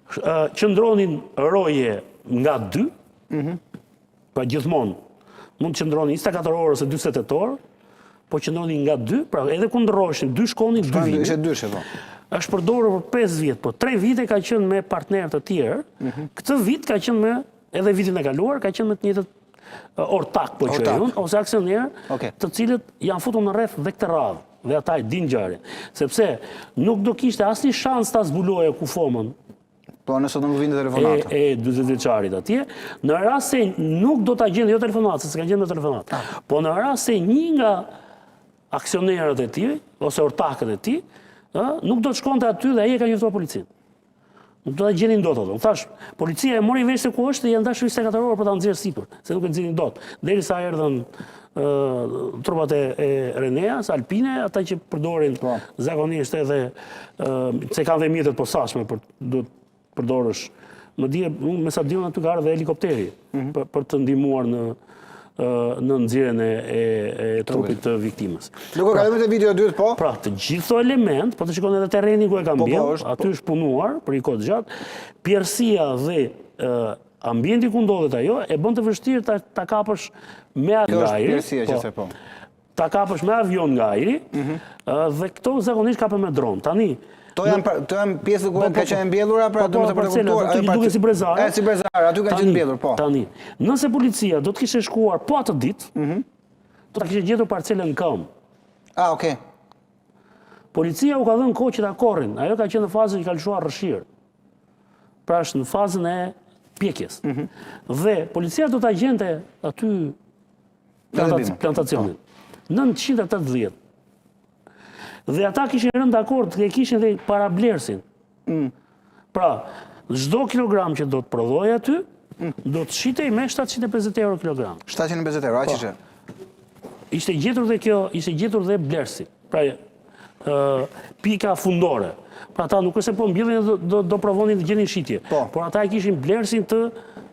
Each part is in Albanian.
qëndronin roje nga 2, pra gjithmonë, mund të qëndronin 24 orë ose 48 orë, po qëndronin nga 2, pra edhe ku ndroshin, 2 shkonin, 2 vite. Ishe dyshe, po. Është përdorur për 5 vjet, po 3 vite ka qenë me partnerë të tjerë, këtë vit ka qenë me, edhe vitin e kaluar, ka qenë me të njëjtët ortak, po quajnë, ose aksionerë, të cilët janë futur në rreth dhe këtë radhë, dhe ata e din ngjarjen, sepse nuk do kishte asnjë shans ta zbuloje kufomën. Po nëse do nuk vinte telefonata. E 40 vjeçarit atje, në rast se nuk do ta gjende jo telefonat, se s'ka gjende me telefonat. Po në rast se një nga aksionerët e tij ose ortakët e tij, nuk do të shkonte aty dhe ai e ka njoftuar policinë. Nuk do ta gjenin dot ato. Thash, policia e mori vesh se ku është dhe janë dashur 24 orë për ta nxjerrë sipër, se nuk e nxjerrin dot. Derisa erdhën trupat e Reneas, Alpine, ata që përdorin zakonisht edhe se kanë dhe mjetet posaçme për do të përdorësh. Më dje, me sa diun aty ka ardhur dhe helikopteri për të ndihmuar në nxjerrjen e trupit të viktimës. Nuk ka kalojmë te video e dytë, po? Pra, të gjithë këto element, po të shikoni edhe terreni ku e ka mbjellë, aty është punuar për një kohë të gjatë, pjerësia dhe ambienti ku ndodhet ajo e bën të vështirë ta kapësh me avion nga ajri. Ta kapësh me avion nga ajri, dhe këto zakonisht kapen me dron. Tani To janë pjesë ku ka qenë mbjellura për atë të përcaktuar. Aty duket si brezare. Si brezare, aty ka qenë mbjellur, po. Tani, nëse policia do të kishte shkuar po atë ditë, do ta kishte gjetur parcelën në këmbë. Okay. Policia u ka dhënë kohë që ta korrin. Ajo ka qenë në fazën që ka lëshuar rrëshirë. Pra është në fazën e pjekjes. Dhe policia do ta gjente aty plantacionin. 980. Dhe ata kishin rënë dakord, dhe kishin dhe para blersin. Pra, çdo kilogram që do të prodhoj aty, do të shitej me 750 euro kilogram. 750 euro, aq ishte? Ishte gjetur dhe kjo, ishte gjetur dhe blersi. Pra, pika fundore. Pra ata nuk është se po mbjellin do provonin të gjenin shitje. Por ata e kishin blersin të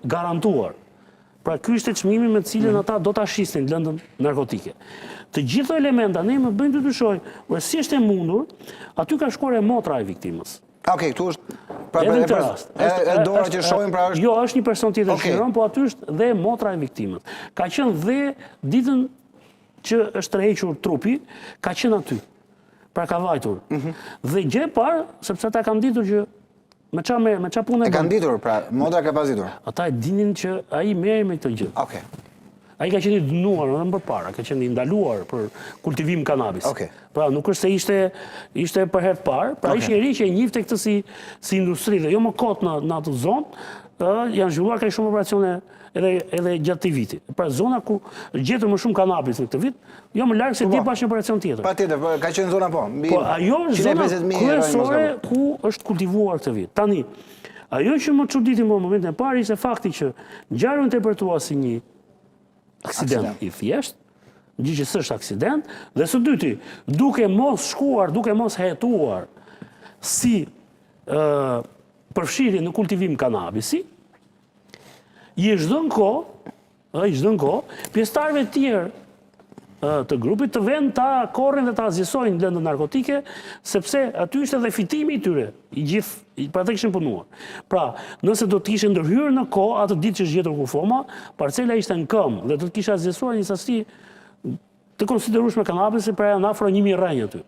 garantuar. Pra ky ishte çmimi me të cilin ata do ta shisnin lëndën narkotike. Të gjitha elementa ne më bëjnë të dyshoj, si është e mundur, aty ka shkuar e motra e viktimës. Okej, këtu është e dora që shohim pra është. Jo, është një person tjetër shiron, po aty është dhe motra e viktimës. Ka qenë dhe ditën që është tërhequr trupi, ka qenë aty. Pra ka vajtur. Dhe gjë e parë, sepse ata kanë ditur që me qa punë e kanë ditur, pra modra ka pas ditur. Ata e dinin që ai merri me këtë gjë. Okej. Ai ka qenë i dënuar edhe më parë, ka qenë i ndaluar për kultivim kanabis. Pra nuk është se ishte për herë të parë, pra ishte njëri që e njihte këtë si industri dhe jo më kot në atë zonë, janë zhvilluar kaq shumë operacione edhe gjatë këtij viti. Pra zona ku gjetën më shumë kanabis në këtë vit, jo më larg se ti pas një operacion tjetër. Patjetër, ka qenë zona po. Po ajo është zona kryesore ku është kultivuar këtë vit. Tani, ajo që më çuditi në momentin e parë ishte fakti që ngjarja u interpretua si një aksident i thjesht, gjë që s'është aksident, dhe së dyti, duke mos shkuar, duke mos hetuar si përfshirje në kultivim kanabisi, i çdo kohë, pjesëtarëve të tjerë të grupit të vend ta korrin dhe ta azjesojnë lëndën narkotike, sepse aty ishte dhe fitimi i tyre, i gjithë, pra të kishin punuar. Pra, nëse do të kishin ndërhyrë në kohë, atë ditë që është gjetur kufoma, parcela ishte në këmbë dhe do të kishte azjesuar një sasi të konsiderueshme kanabisi, pra janë afro 1000 rrenjë aty.